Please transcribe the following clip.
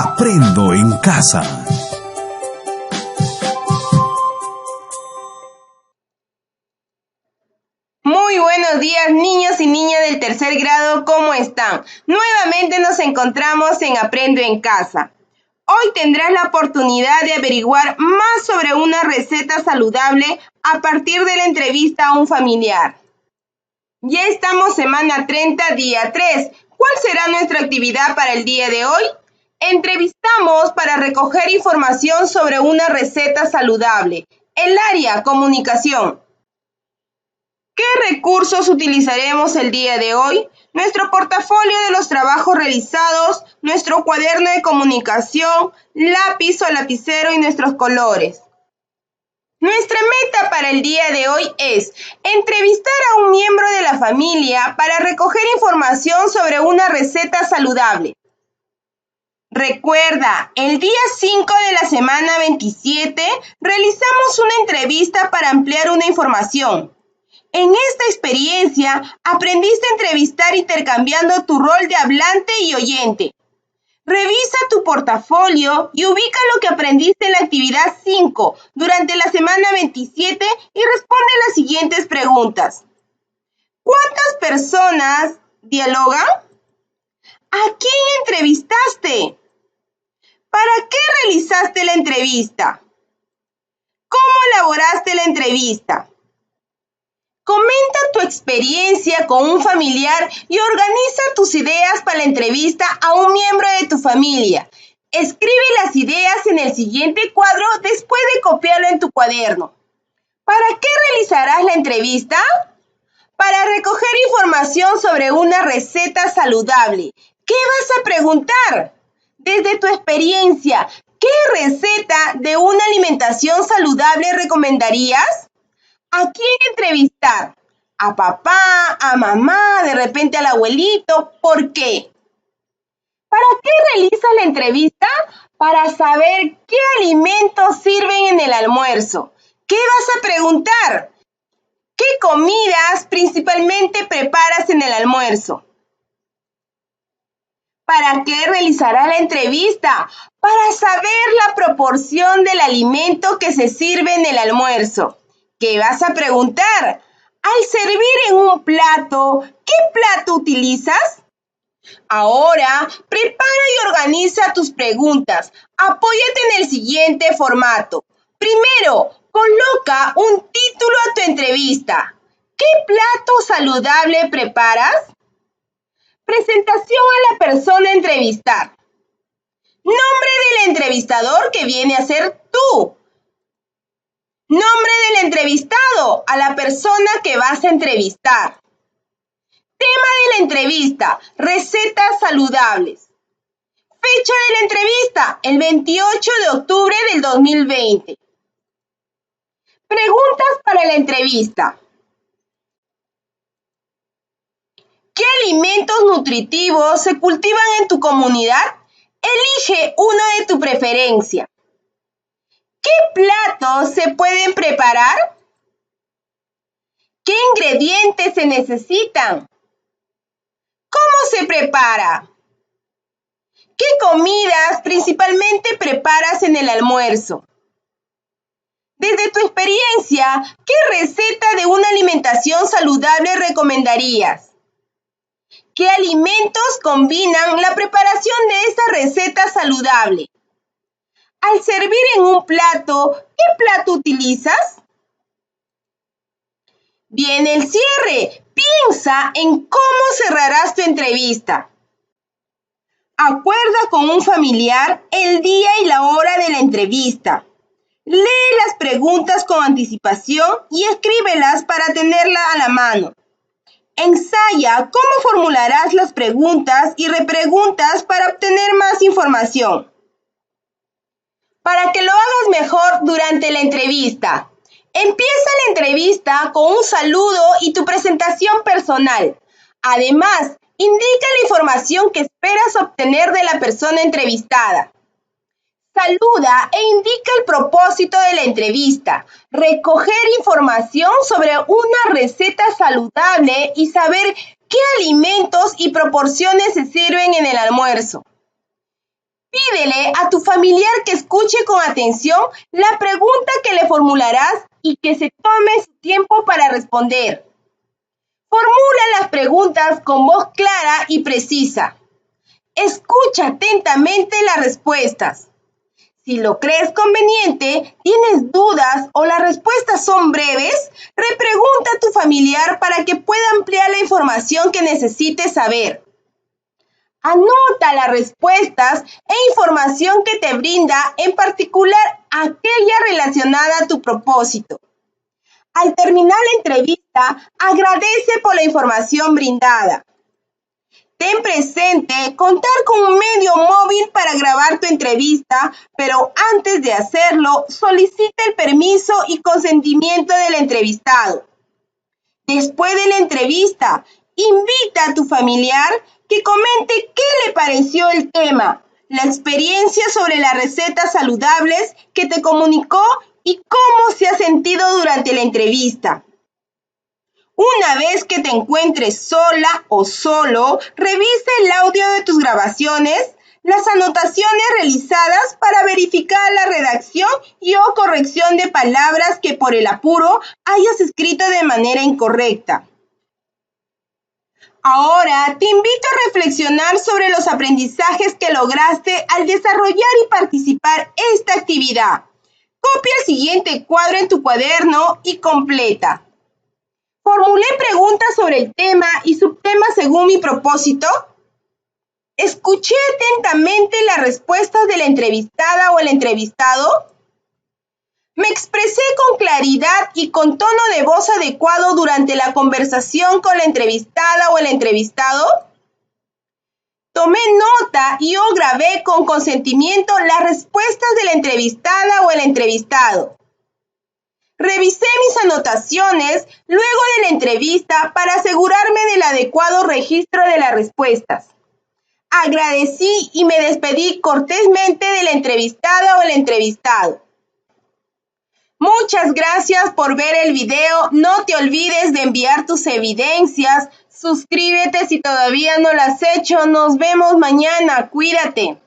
Aprendo en casa. Muy buenos días, niños y niñas del tercer grado, ¿cómo están? Nuevamente nos encontramos en Aprendo en Casa. Hoy tendrás la oportunidad de averiguar más sobre una receta saludable a partir de la entrevista a un familiar. Ya estamos semana 30, día 3. ¿Cuál será nuestra actividad para el día de hoy? Entrevistamos para recoger información sobre una receta saludable. El área comunicación. ¿Qué recursos utilizaremos el día de hoy? Nuestro portafolio de los trabajos realizados, nuestro cuaderno de comunicación, lápiz o lapicero y nuestros colores. Nuestra meta para el día de hoy es entrevistar a un miembro de la familia para recoger información sobre una receta saludable. Recuerda, el día 5 de la semana 27 realizamos una entrevista para ampliar una información. En esta experiencia, aprendiste a entrevistar intercambiando tu rol de hablante y oyente. Revisa tu portafolio y ubica lo que aprendiste en la actividad 5 durante la semana 27 y responde las siguientes preguntas. ¿Cuántas personas dialogan? ¿A quién entrevistaste? ¿Para qué realizaste la entrevista? ¿Cómo elaboraste la entrevista? Comenta tu experiencia con un familiar y organiza tus ideas para la entrevista a un miembro de tu familia. Escribe las ideas en el siguiente cuadro después de copiarlo en tu cuaderno. ¿Para qué realizarás la entrevista? Para recoger información sobre una receta saludable. ¿Qué vas a preguntar? Desde tu experiencia, ¿qué receta de una alimentación saludable recomendarías? ¿A quién entrevistar? ¿A papá, a mamá, de repente al abuelito? ¿Por qué? ¿Para qué realizas la entrevista? Para saber qué alimentos sirven en el almuerzo. ¿Qué vas a preguntar? ¿Qué comidas principalmente preparas en el almuerzo? ¿Para qué realizarás la entrevista? Para saber la proporción del alimento que se sirve en el almuerzo. ¿Qué vas a preguntar? Al servir en un plato, ¿qué plato utilizas? Ahora, prepara y organiza tus preguntas. Apóyate en el siguiente formato. Primero, coloca un título a tu entrevista. ¿Qué plato saludable preparas? Presentación a la persona a entrevistar. Nombre del entrevistador que viene a ser tú. Nombre del entrevistado, a la persona que vas a entrevistar. Tema de la entrevista, recetas saludables. Fecha de la entrevista, el 28 de octubre del 2020. Preguntas para la entrevista. ¿Qué alimentos nutritivos se cultivan en tu comunidad? Elige uno de tu preferencia. ¿Qué platos se pueden preparar? ¿Qué ingredientes se necesitan? ¿Cómo se prepara? ¿Qué comidas principalmente preparas en el almuerzo? Desde tu experiencia, ¿qué receta de una alimentación saludable recomendarías? ¿Qué alimentos combinan la preparación de esta receta saludable? Al servir en un plato, ¿qué plato utilizas? Viene el cierre. Piensa en cómo cerrarás tu entrevista. Acuerda con un familiar el día y la hora de la entrevista. Lee las preguntas con anticipación y escríbelas para tenerla a la mano. Ensaya cómo formularás las preguntas y repreguntas para obtener más información. Para que lo hagas mejor durante la entrevista. Empieza la entrevista con un saludo y tu presentación personal. Además, indica la información que esperas obtener de la persona entrevistada. Saluda e indica el propósito de la entrevista. Recoger información sobre una receta saludable y saber qué alimentos y proporciones se sirven en el almuerzo. Pídele a tu familiar que escuche con atención la pregunta que le formularás y que se tome su tiempo para responder. Formula las preguntas con voz clara y precisa. Escucha atentamente las respuestas. Si lo crees conveniente, tienes dudas o las respuestas son breves, repregunta a tu familiar para que pueda ampliar la información que necesites saber. Anota las respuestas e información que te brinda, en particular aquella relacionada a tu propósito. Al terminar la entrevista, agradece por la información brindada. Ten presente contar con un medio móvil para grabar tu entrevista, pero antes de hacerlo, solicita el permiso y consentimiento del entrevistado. Después de la entrevista, invita a tu familiar que comente qué le pareció el tema, la experiencia sobre las recetas saludables que te comunicó y cómo se ha sentido durante la entrevista. Una vez que te encuentres sola o solo, revisa el audio de tus grabaciones, las anotaciones realizadas para verificar la redacción y o corrección de palabras que por el apuro hayas escrito de manera incorrecta. Ahora te invito a reflexionar sobre los aprendizajes que lograste al desarrollar y participar en esta actividad. Copia el siguiente cuadro en tu cuaderno y completa. Formulé preguntas sobre el tema y subtemas según mi propósito. Escuché atentamente las respuestas de la entrevistada o el entrevistado. Me expresé con claridad y con tono de voz adecuado durante la conversación con la entrevistada o el entrevistado. Tomé nota y o grabé con consentimiento las respuestas de la entrevistada o el entrevistado. Revisé mis anotaciones luego de la entrevista para asegurarme del adecuado registro de las respuestas. Agradecí y me despedí cortésmente de la entrevistada o el entrevistado. Muchas gracias por ver el video. No te olvides de enviar tus evidencias. Suscríbete si todavía no lo has hecho. Nos vemos mañana. Cuídate.